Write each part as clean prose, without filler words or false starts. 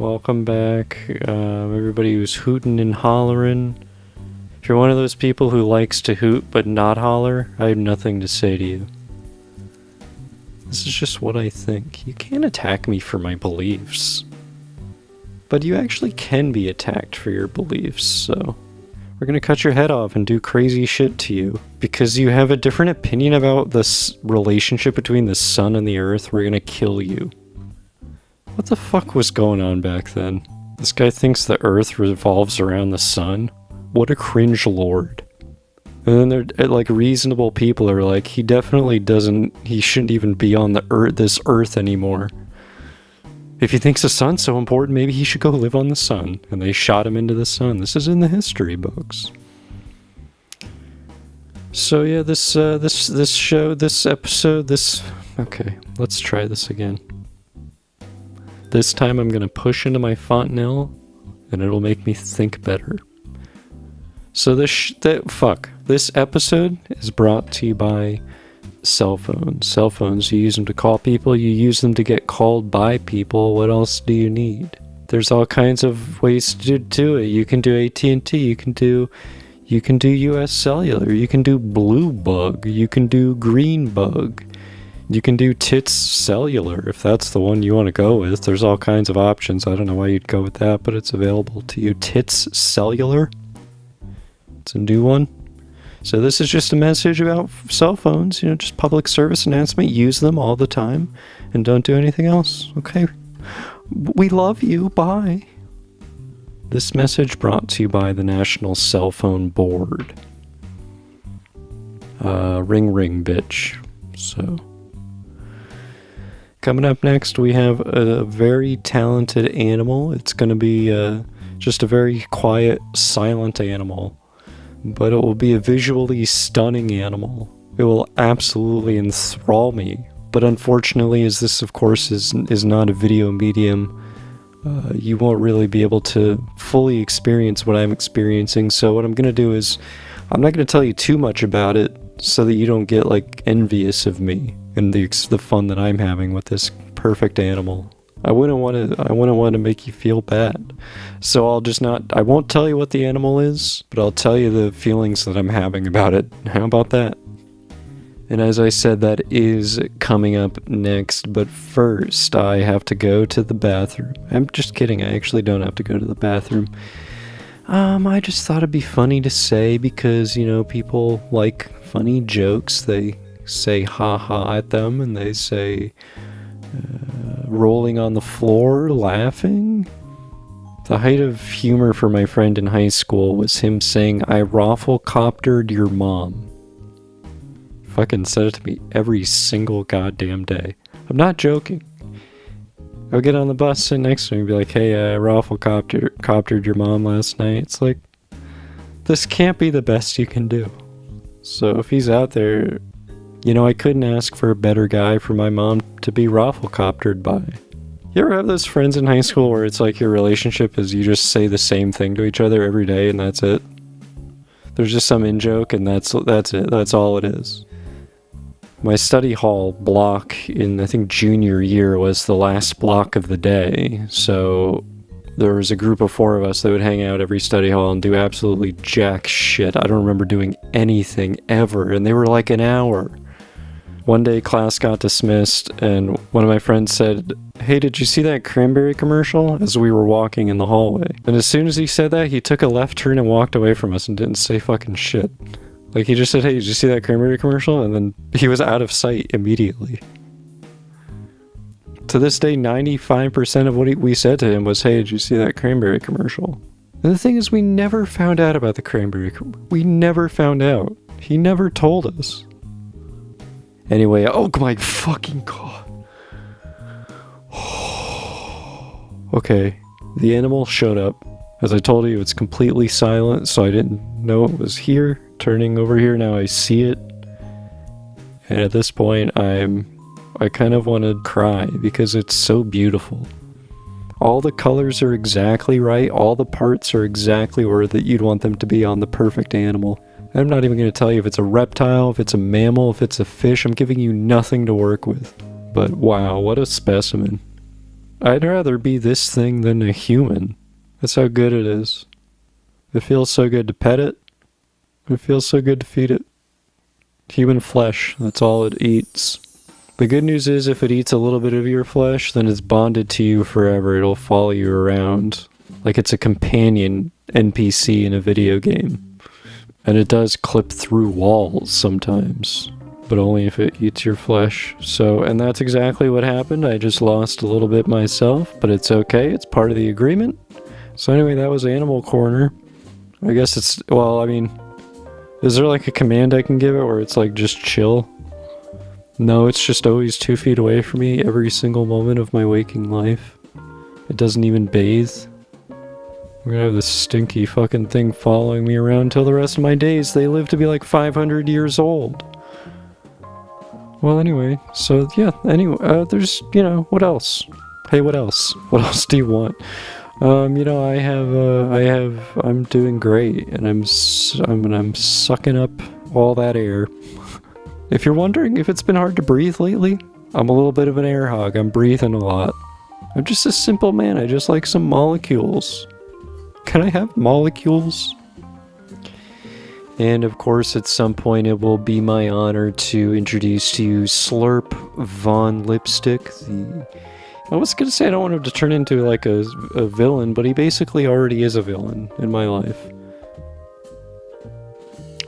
Welcome back, everybody who's hooting and hollering. If you're one of those people who likes to hoot but not holler, I have nothing to say to you. This is just what I think. You can't attack me for my beliefs. But you actually can be attacked for your beliefs, so we're gonna cut your head off and do crazy shit to you. Because you have a different opinion about this relationship between the sun and the earth, we're gonna kill you. What the fuck was going on back then? This guy thinks the earth revolves around the sun? What a cringe lord. And then they're like reasonable people are like, he definitely doesn't, he shouldn't even be on the earth, this earth anymore. If he thinks the sun's so important, maybe he should go live on the sun. And they shot him into the sun. This is in the history books. So yeah, this episode, okay, let's try this again. This time I'm gonna push into my Fontenelle, and it'll make me think better. So this episode is brought to you by cell phones. Cell phones, you use them to call people, you use them to get called by people. What else do you need? There's all kinds of ways to do it. You can do AT&T, you can do US Cellular, you can do Blue Bug, you can do Green Bug. You can do Tits Cellular if that's the one you want to go with. There's all kinds of options. I don't know why you'd go with that, but it's available to you. Tits Cellular. It's a new one. So this is just a message about cell phones, just public service announcement. Use them all the time and don't do anything else. Okay? We love you. Bye. This message brought to you by the National Cell Phone Board. Ring ring bitch. So coming up next, we have a very talented animal. It's going to be just a very quiet, silent animal. But it will be a visually stunning animal. It will absolutely enthrall me. But unfortunately, as this, of course, is not a video medium, you won't really be able to fully experience what I'm experiencing. So what I'm going to do is, I'm not going to tell you too much about it so that you don't get, envious of me and the fun that I'm having with this perfect animal. I wouldn't want to make you feel bad. So I won't tell you what the animal is, but I'll tell you the feelings that I'm having about it. How about that? And as I said, that is coming up next, but first I have to go to the bathroom. I'm just kidding, I actually don't have to go to the bathroom. I just thought it'd be funny to say because, people like funny jokes. They say ha-ha at them, and they say rolling on the floor, laughing. The height of humor for my friend in high school was him saying, I raffle-coptered your mom. Fucking said it to me every single goddamn day. I'm not joking. I would get on the bus, sit next to me, and be like, hey, I raffle-coptered your mom last night. It's like, this can't be the best you can do. So if he's out there, I couldn't ask for a better guy for my mom to be raffle-coptered by. You ever have those friends in high school where it's like your relationship is you just say the same thing to each other every day and that's it? There's just some in-joke and that's it. That's all it is. My study hall block in, I think, junior year was the last block of the day. So there was a group of 4 of us that would hang out every study hall and do absolutely jack shit. I don't remember doing anything ever. And they were like an hour. One day class got dismissed and one of my friends said, hey, did you see that cranberry commercial? As we were walking in the hallway. And as soon as he said that, he took a left turn and walked away from us and didn't say fucking shit. He just said, hey, did you see that cranberry commercial? And then he was out of sight immediately. To this day, 95% of what we said to him was, hey, did you see that cranberry commercial? And the thing is, we never found out about the cranberry commercial. We never found out. He never told us. Anyway, oh my fucking god. Okay, the animal showed up. As I told you, it's completely silent, so I didn't know it was here. Turning over here, now I see it. And at this point, I kind of want to cry because it's so beautiful. All the colors are exactly right. All the parts are exactly where that you'd want them to be on the perfect animal. I'm not even going to tell you if it's a reptile, if it's a mammal, if it's a fish. I'm giving you nothing to work with. But wow, what a specimen. I'd rather be this thing than a human. That's how good it is. It feels so good to pet it. It feels so good to feed it. Human flesh, that's all it eats. The good news is if it eats a little bit of your flesh, then it's bonded to you forever. It'll follow you around. Like it's a companion NPC in a video game. And it does clip through walls sometimes. But only if it eats your flesh. So, and that's exactly what happened. I just lost a little bit myself, but it's okay. It's part of the agreement. So anyway, that was Animal Corner. I guess it's, well, I mean, is there like a command I can give it where it's like just chill? No, it's just always 2 feet away from me every single moment of my waking life. It doesn't even bathe. We're gonna have this stinky fucking thing following me around till the rest of my days. They live to be like 500 years old. Well, anyway, so yeah, anyway, there's, you know, what else? Hey, what else? What else do you want? You know, I'm doing great, and I'm sucking up all that air. If you're wondering if it's been hard to breathe lately, I'm a little bit of an air hog. I'm breathing a lot. I'm just a simple man. I just like some molecules. Can I have molecules? And of course, at some point, it will be my honor to introduce to you Slurp Von Lipstick. I was gonna say I don't want him to turn into like a villain, but he basically already is a villain in my life.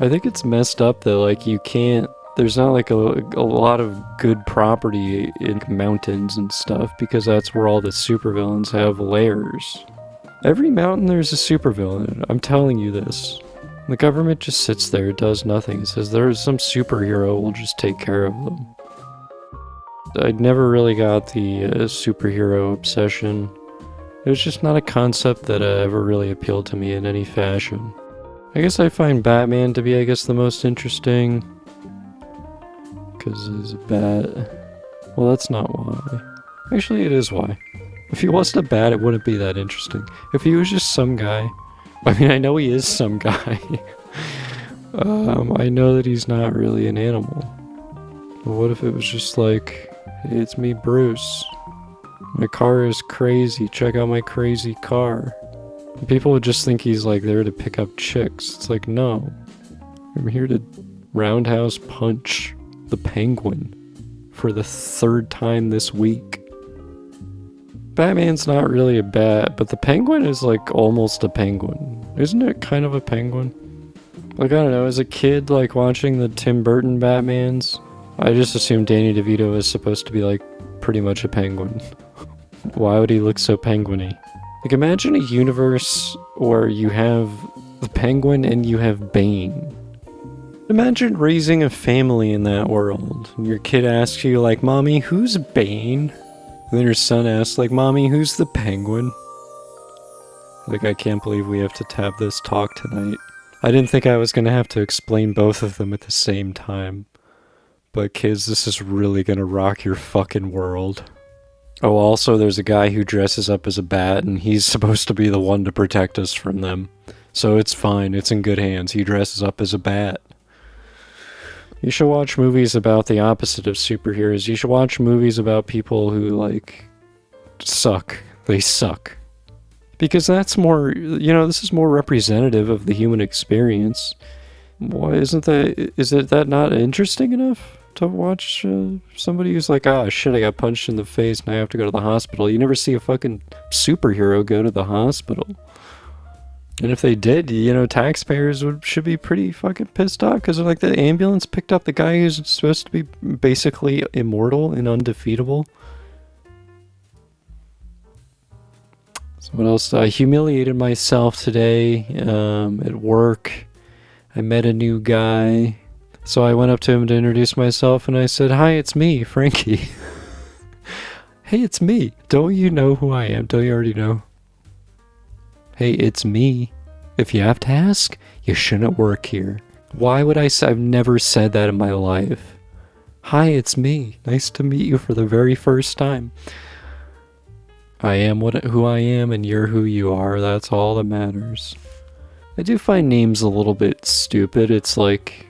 I think it's messed up that like you can't. There's not like a lot of good property in mountains and stuff because that's where all the supervillains have lairs. Every mountain there's a supervillain. I'm telling you this. The government just sits there, it does nothing. It says there's some superhero, we'll just take care of them. I never really got the superhero obsession. It was just not a concept that ever really appealed to me in any fashion. I guess I find Batman to be, I guess, the most interesting. Because he's a bat. Well, that's not why. Actually, it is why. If he wasn't a bat, it wouldn't be that interesting. If he was just some guy. I mean, I know he is some guy. I know that he's not really an animal. But what if it was just like, hey, it's me, Bruce. My car is crazy. Check out my crazy car. And people would just think he's like there to pick up chicks. It's like, no. I'm here to roundhouse punch the Penguin for the 3rd time this week. Batman's not really a bat, but the Penguin is like almost a penguin. Isn't it kind of a penguin? Like, I don't know, as a kid, like watching the Tim Burton Batmans, I just assumed Danny DeVito is supposed to be like pretty much a penguin. Why would he look so penguin-y? Like, imagine a universe where you have the Penguin and you have Bane. Imagine raising a family in that world. And your kid asks you, like, Mommy, who's Bane? And then your son asks, like, Mommy, who's the Penguin? Like, I can't believe we have to have this talk tonight. I didn't think I was going to have to explain both of them at the same time. But kids, this is really going to rock your fucking world. Oh, also, there's a guy who dresses up as a bat, and he's supposed to be the one to protect us from them. So it's fine, it's in good hands. He dresses up as a bat. You should watch movies about the opposite of superheroes. You should watch movies about people who, like, suck. They suck. Because that's more, you know, this is more representative of the human experience. Why isn't that, is that not interesting enough to watch somebody who's like, ah, shit, I got punched in the face and I have to go to the hospital? You never see a fucking superhero go to the hospital. And if they did, you know, taxpayers should be pretty fucking pissed off because like the ambulance picked up the guy who's supposed to be basically immortal and undefeatable. So what else? I humiliated myself today at work. I met a new guy. So I went up to him to introduce myself and I said, hi, it's me, Frankie. Hey, it's me. Don't you know who I am? Don't you already know? Hey, it's me. If you have to ask, you shouldn't work here. Why would I say? I've never said that in my life. Hi, it's me. Nice to meet you for the very first time. I am who I am and you're who you are. That's all that matters. I do find names a little bit stupid. It's like,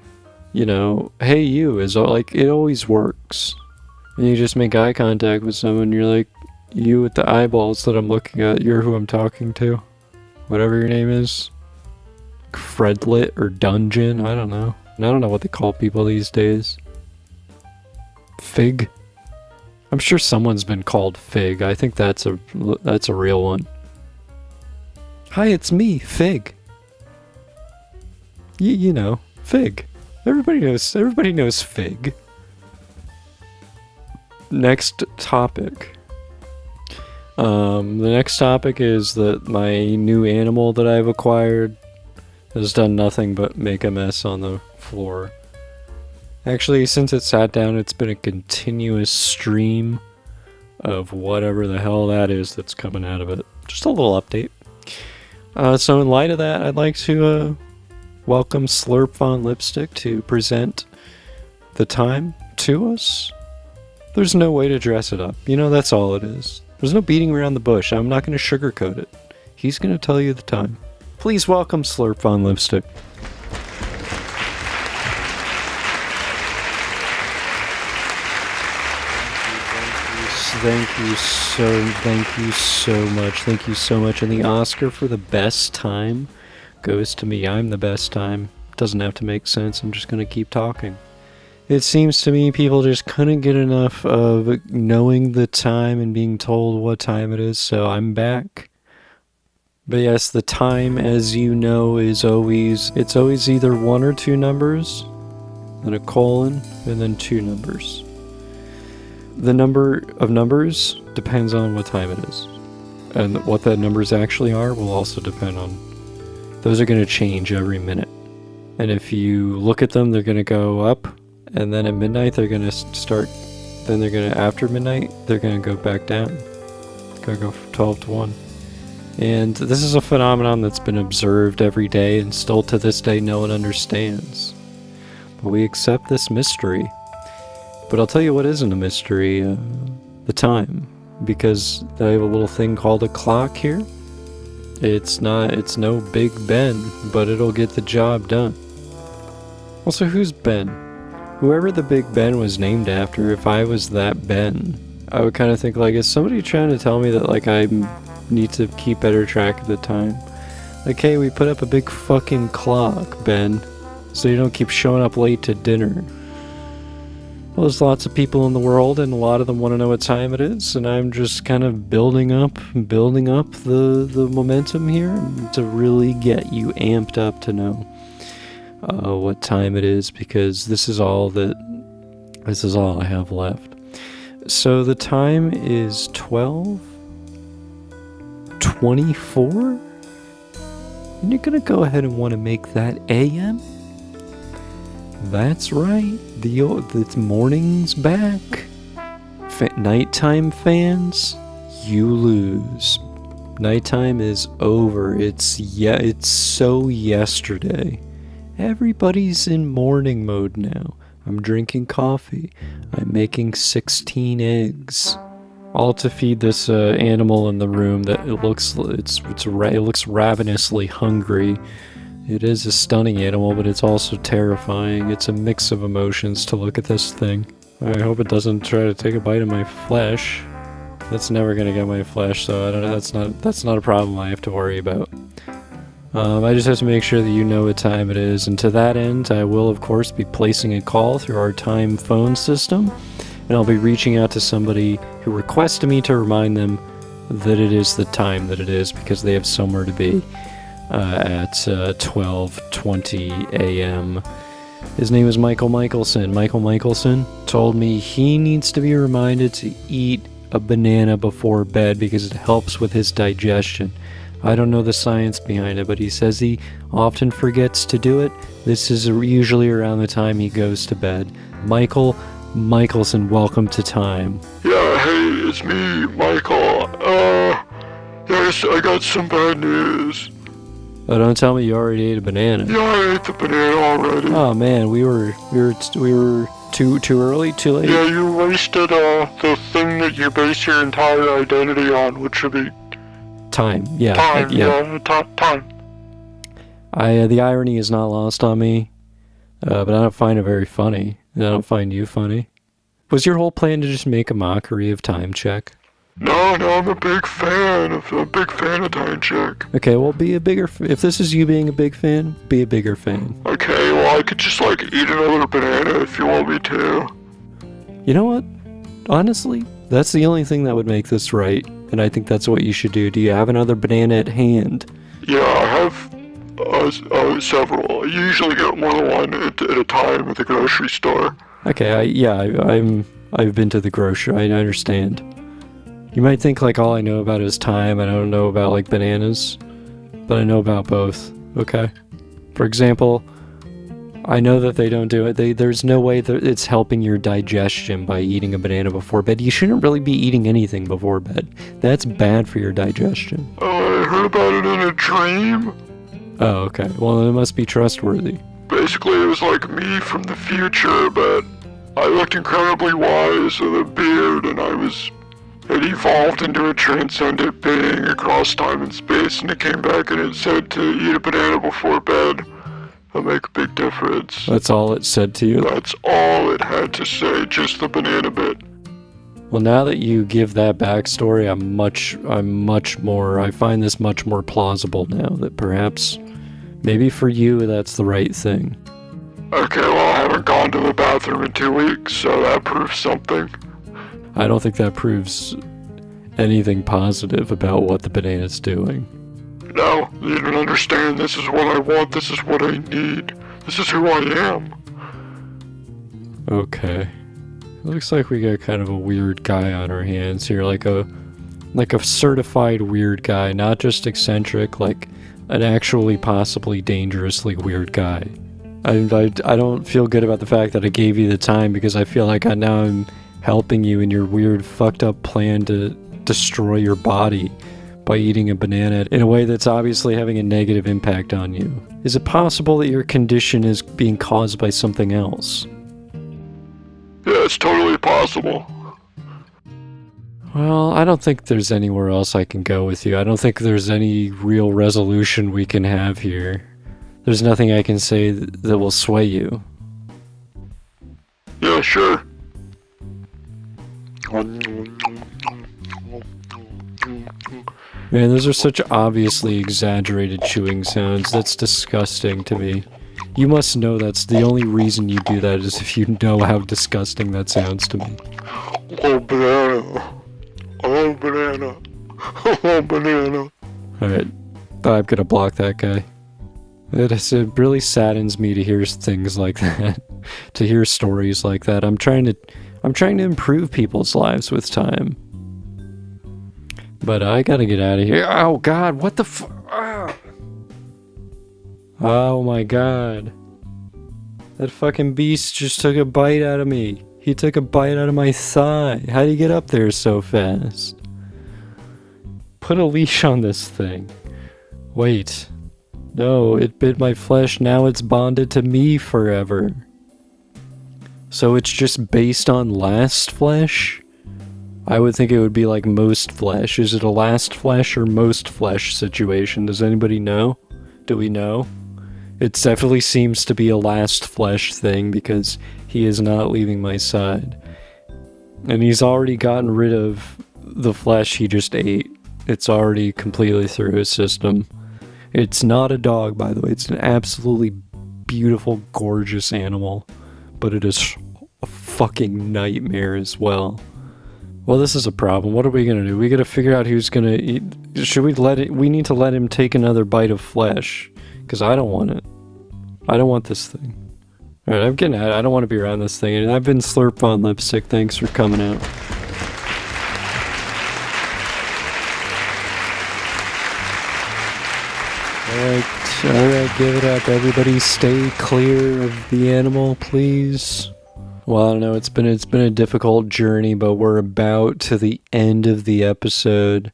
you know, hey you is like, it always works. And you just make eye contact with someone and you're like, You with the eyeballs that I'm looking at, you're who I'm talking to. Whatever your name is. Fredlit or Dungeon, I don't know. I don't know what they call people these days. Fig? I'm sure someone's been called Fig. I think that's a real one. Hi, it's me, Fig. You know, Fig. Everybody knows Fig. Next topic. The next topic is that my new animal that I've acquired has done nothing but make a mess on the floor. Actually, since it sat down, it's been a continuous stream of whatever the hell that is that's coming out of it. Just a little update. So in light of that, I'd like to welcome Slurp Von Lipstick to present the time to us. There's no way to dress it up. You know, that's all it is. There's no beating around the bush. I'm not going to sugarcoat it. He's going to tell you the time. Please welcome Slurp Von Lipstick. Thank you so much. And the Oscar for the best time goes to me. I'm the best time. Doesn't have to make sense. I'm just going to keep talking. It seems to me people just couldn't get enough of knowing the time and being told what time it is, so I'm back. But yes, the time, as you know, it's always either 1 or 2 numbers, then a colon, and then 2 numbers. The number of numbers depends on what time it is. And what that numbers actually are will also depend on... Those are going to change every minute. And if you look at them, they're going to go up, and then at midnight they're going to start... Then they're going to, after midnight, they're going to go back down. It's going to go from 12 to 1. And this is a phenomenon that's been observed every day, and still to this day no one understands. But we accept this mystery. But I'll tell you what isn't a mystery, the time. Because I have a little thing called a clock here. It's no Big Ben, but it'll get the job done. Also, who's Ben? Whoever the Big Ben was named after, if I was that Ben, I would kind of think, like, is somebody trying to tell me that, like, I need to keep better track of the time? Like, hey, we put up a big fucking clock, Ben, so you don't keep showing up late to dinner. Well, there's lots of people in the world, and a lot of them want to know what time it is, and I'm just kind of building up the momentum here to really get you amped up to know what time it is, because this is all I have left. So the time is 12:24, and you're gonna go ahead and want to make that AM. That's right, the morning's back. Nighttime fans, you lose. Nighttime is over. It's so yesterday. Everybody's in morning mode now. I'm drinking coffee. I'm making 16 eggs. All to feed this animal in the room that it looks ravenously hungry. It is a stunning animal, but it's also terrifying. It's a mix of emotions to look at this thing. I hope it doesn't try to take a bite of my flesh. That's never gonna get my flesh, so I don't know. That's not a problem I have to worry about. I just have to make sure that you know what time it is, and to that end, I will of course be placing a call through our time phone system, and I'll be reaching out to somebody who requested me to remind them that it is the time that it is, because they have somewhere to be. At 12:20 a.m. His name is Michael Michelson. Michael Michelson told me he needs to be reminded to eat a banana before bed because it helps with his digestion. I don't know the science behind it, but he says he often forgets to do it. This is usually around the time he goes to bed. Michael Michelson, welcome to time. Yeah, hey, it's me, Michael. Yes, I got some bad news. Oh, don't tell me you already ate a banana. Yeah, I ate the banana already. Oh man, we were too early, too late. Yeah, you wasted the thing that you base your entire identity on, which should be time. Yeah, time. Time. The irony is not lost on me, but I don't find it very funny. And I don't find you funny. Was your whole plan to just make a mockery of Time Check? No, I'm a big fan of Time Check. Okay, well, be a bigger. If this is you being a big fan, be a bigger fan. Okay, well, I could just like eat another banana if you want me to. You know what? Honestly, that's the only thing that would make this right, and I think that's what you should do. Do you have another banana at hand? Yeah, I have several. I usually get more than one at a time at the grocery store. Okay, I've been to the grocery. I understand. You might think like all I know about is time. I don't know about like bananas, but I know about both. Okay. For example, I know that they don't do it. There's no way that it's helping your digestion by eating a banana before bed. You shouldn't really be eating anything before bed. That's bad for your digestion. Oh, I heard about it in a dream. Oh, okay. Well, it must be trustworthy. Basically, it was like me from the future, but I looked incredibly wise with a beard, and it evolved into a transcendent being across time and space, and it came back and it said to eat a banana before bed. That'll make a big difference. That's all it said to you? That's all it had to say, just the banana bit. Well, now that you give that backstory, I find this much more plausible now, that perhaps, maybe for you, that's the right thing. Okay, well, I haven't gone to the bathroom in 2 weeks, so that proves something. I don't think that proves anything positive about what the banana's doing. No, you don't understand. This is what I want. This is what I need. This is who I am. Okay. Looks like we got kind of a weird guy on our hands here, like a certified weird guy, not just eccentric, like an actually possibly dangerously weird guy. I don't feel good about the fact that I gave you the time, because I feel like now I'm helping you in your weird fucked up plan to destroy your body by eating a banana in a way that's obviously having a negative impact on you. Is it possible that your condition is being caused by something else? Yeah, it's totally possible. Well, I don't think there's anywhere else I can go with you. I don't think there's any real resolution we can have here. There's nothing I can say that will sway you. Yeah, sure. Man, those are such obviously exaggerated chewing sounds. That's disgusting to me. You must know that's the only reason you do that is if you know how disgusting that sounds to me. Oh, banana. Oh, banana. Oh, banana. Alright, I'm gonna block that guy. It really saddens me to hear things like that. To hear stories like that. I'm trying to improve people's lives with time. But I gotta get out of here. Oh god, what the Oh my god. That fucking beast just took a bite out of me. He took a bite out of my thigh. How'd he get up there so fast? Put a leash on this thing. Wait. No, it bit my flesh, now it's bonded to me forever. So it's just based on last flesh? I would think it would be like most flesh. Is it a last flesh or most flesh situation? Does anybody know? Do we know? It definitely seems to be a last flesh thing because he is not leaving my side. And he's already gotten rid of the flesh he just ate. It's already completely through his system. It's not a dog, by the way. It's an absolutely beautiful, gorgeous animal. But it is a fucking nightmare as well. Well, this is a problem. What are we gonna do? We gotta figure out who's gonna eat. Should we we need to let him take another bite of flesh. Because I don't want it. I don't want this thing. Alright, I'm getting out. I don't want to be around this thing. And I've been Slurp on Lipstick. Thanks for coming out. Alright, give it up. Everybody stay clear of the animal, please. Well, I don't know, it's been a difficult journey, but we're about to the end of the episode.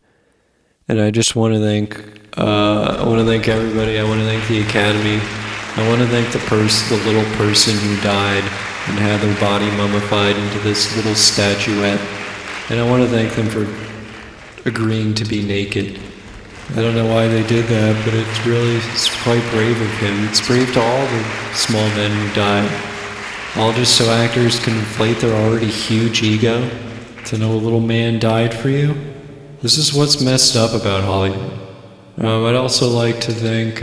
And I just want to thank everybody. I want to thank the Academy. I want to thank the little person who died and had their body mummified into this little statuette. And I want to thank them for agreeing to be naked. I don't know why they did that, but it's quite brave of him. It's brave to all the small men who died. All just so actors can inflate their already huge ego to know a little man died for you. This is what's messed up about Hollywood. I'd also like to thank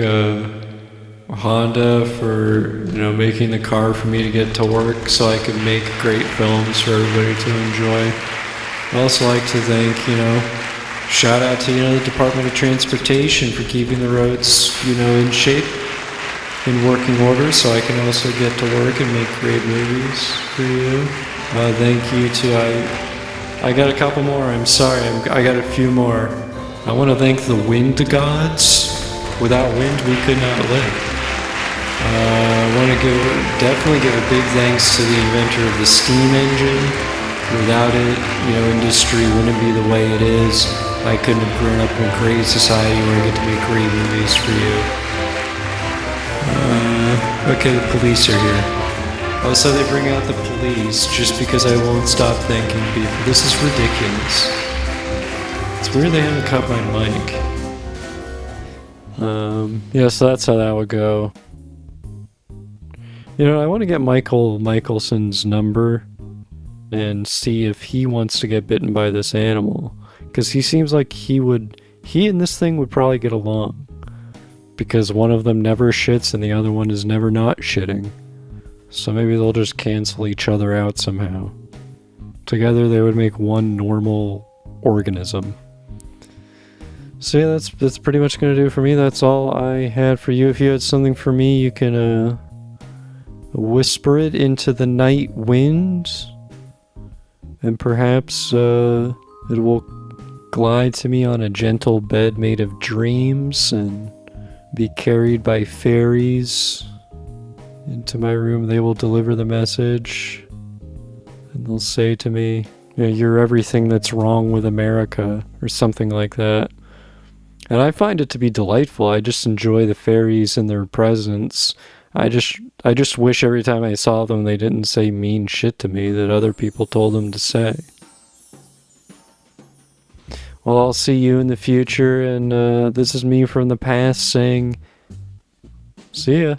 Honda for making the car for me to get to work so I could make great films for everybody to enjoy. I'd also like to thank shout out to the Department of Transportation for keeping the roads in shape, in working order, so I can also get to work and make great movies for you. Thank you to I got a couple more. I'm sorry. I got a few more. I want to thank the wind gods. Without wind, we could not live. I want to definitely give a big thanks to the inventor of the steam engine. Without it, industry wouldn't be the way it is. I couldn't have grown up in a great society where I get to make great movies for you. Okay, the police are here. Oh, so they bring out the police just because I won't stop thanking people. This is ridiculous. It's weird they haven't cut my mic. Yeah, so that's how that would go. I want to get Michael Michelson's number and see if he wants to get bitten by this animal. Because he seems like he and this thing would probably get along. Because one of them never shits and the other one is never not shitting. So maybe they'll just cancel each other out somehow. Together they would make one normal organism. So yeah, that's pretty much gonna do it for me. That's all I had for you. If you had something for me, you can whisper it into the night wind. And perhaps it will glide to me on a gentle bed made of dreams and be carried by fairies into my room. They will deliver the message and they'll say to me, you're everything that's wrong with America, or something like that. And I find it to be delightful. I just enjoy the fairies and their presence. I just wish every time I saw them they didn't say mean shit to me that other people told them to say. Well, I'll see you in the future, and this is me from the past saying, see ya.